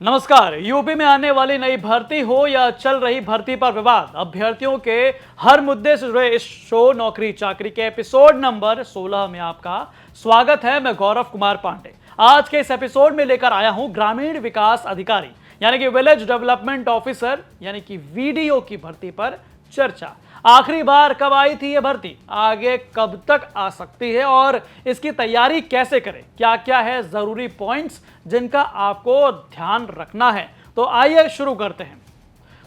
नमस्कार। यूपी में आने वाली नई भर्ती हो या चल रही भर्ती पर विवाद, अभ्यर्थियों के हर मुद्दे से जुड़े इस शो नौकरी चाकरी के एपिसोड नंबर 16 में आपका स्वागत है। मैं गौरव कुमार पांडे आज के इस एपिसोड में लेकर आया हूं ग्रामीण विकास अधिकारी यानी कि विलेज डेवलपमेंट ऑफिसर यानी कि वीडीओ की भर्ती पर चर्चा। आखिरी बार कब आई थी यह भर्ती, आगे कब तक आ सकती है और इसकी तैयारी कैसे करें, क्या क्या है जरूरी पॉइंट्स जिनका आपको ध्यान रखना है। तो आइए शुरू करते हैं।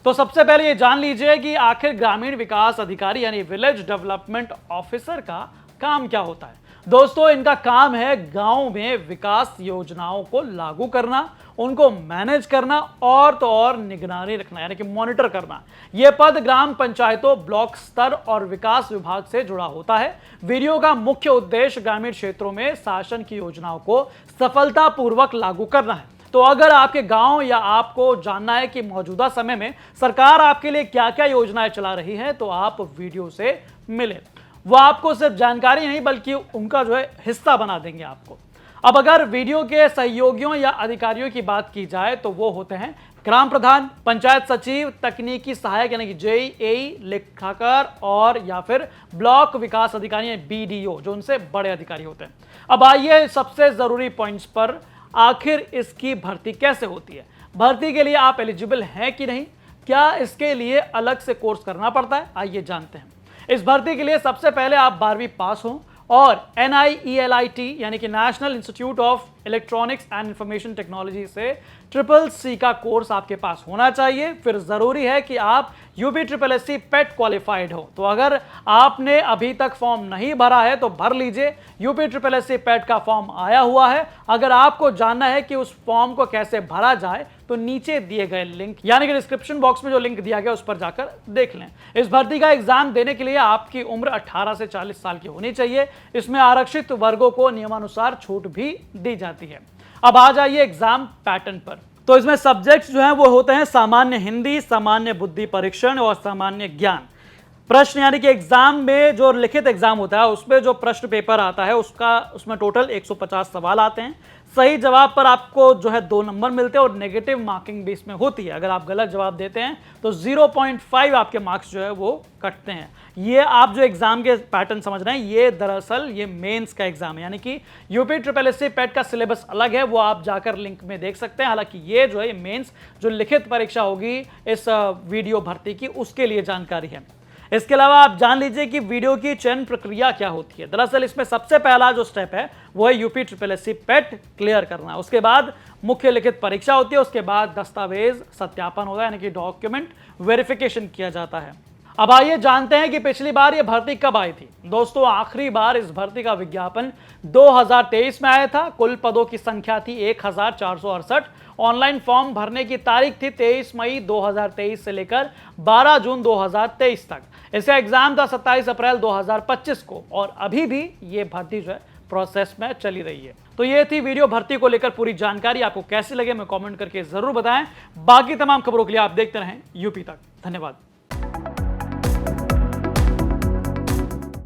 तो सबसे पहले ये जान लीजिए कि आखिर ग्रामीण विकास अधिकारी यानी विलेज डेवलपमेंट ऑफिसर का काम क्या होता है। दोस्तों, इनका काम है गांव में विकास योजनाओं को लागू करना, उनको मैनेज करना और तो और निगरानी रखना यानी कि मॉनिटर करना। यह पद ग्राम पंचायतों, ब्लॉक स्तर और विकास विभाग से जुड़ा होता है। वीडियो का मुख्य उद्देश्य ग्रामीण क्षेत्रों में शासन की योजनाओं को सफलतापूर्वक लागू करना है। तो अगर आपके गांव या आपको जानना है कि मौजूदा समय में सरकार आपके लिए क्या क्या योजनाएं चला रही है, तो आप वीडियो से मिले। वो आपको सिर्फ जानकारी नहीं बल्कि उनका हिस्सा बना देंगे आपको। अब अगर वीडियो के सहयोगियों या अधिकारियों की बात की जाए तो वो होते हैं ग्राम प्रधान, पंचायत सचिव, तकनीकी सहायक यानी कि जेई, लेखाकार और या फिर ब्लॉक विकास अधिकारी यानी बीडीओ, जो उनसे बड़े अधिकारी होते हैं। अब आइए सबसे जरूरी पॉइंट्स पर, आखिर इसकी भर्ती कैसे होती है, भर्ती के लिए आप एलिजिबल हैं कि नहीं, क्या इसके लिए अलग से कोर्स करना पड़ता है, आइए जानते हैं। इस भर्ती के लिए सबसे पहले आप 12वीं पास हों और NIELIT यानी कि national institute of electronics and information technology से CCC का कोर्स आपके पास होना चाहिए। फिर जरूरी है कि आप UPSSC पेट क्वालिफाइड हो। तो अगर आपने अभी तक फॉर्म नहीं भरा है तो भर लीजिए, UPSSC पेट का फॉर्म आया हुआ है। अगर आपको जानना है कि उस फॉर्म को कैसे भरा जाए तो नीचे दिए गए लिंक यानी कि डिस्क्रिप्शन बॉक्स में जो लिंक दिया गया उस पर जाकर देख लें। इस भर्ती का एग्जाम देने के लिए आपकी उम्र 18 से 40 साल की होनी चाहिए। इसमें आरक्षित वर्गों को नियमानुसार छूट भी दी जाती है। अब आ जाइए एग्जाम पैटर्न पर। तो इसमें सब्जेक्ट्स जो हैं वो होते हैं सामान्य हिंदी, सामान्य बुद्धि परीक्षण और सामान्य ज्ञान। प्रश्न यानी कि एग्जाम में जो लिखित एग्जाम होता है उसमें जो प्रश्न पेपर आता है उसमें टोटल 150 सवाल आते हैं। सही जवाब पर आपको 2 नंबर मिलते हैं और नेगेटिव मार्किंग भी इसमें होती है। अगर आप गलत जवाब देते हैं तो 0.5 आपके मार्क्स वो कटते हैं। ये आप जो एग्जाम के पैटर्न समझ रहे हैं, ये दरअसल ये मेंस का एग्जाम है यानी कि UPSSC पेट का सिलेबस अलग है, वो आप जाकर लिंक में देख सकते हैं। हालांकि ये मेंस जो लिखित परीक्षा होगी इस वीडियो भर्ती की, उसके लिए जानकारी है। इसके अलावा आप जान लीजिए कि वीडियो की चयन प्रक्रिया क्या होती है। दरअसल इसमें सबसे पहला जो स्टेप है वो है UPSSC पेट क्लियर करना। उसके बाद मुख्य लिखित परीक्षा होती है, उसके बाद दस्तावेज सत्यापन होता है यानी कि डॉक्यूमेंट वेरिफिकेशन किया जाता है। अब आइए जानते हैं कि पिछली बार यह भर्ती कब आई थी। दोस्तों, आखिरी बार इस भर्ती का विज्ञापन 2023 में आया था। कुल पदों की संख्या थी 1468। ऑनलाइन फॉर्म भरने की तारीख थी 23 मई 2023 से लेकर 12 जून 2023 तक। इसका एग्जाम था 27 अप्रैल 2025 को और अभी भी ये भर्ती प्रोसेस में चली रही है। तो ये थी वीडियो भर्ती को लेकर पूरी जानकारी। आपको कैसी लगे मैं कमेंट करके जरूर बताएं। बाकी तमाम खबरों के लिए आप देखते रहें यूपी तक। धन्यवाद।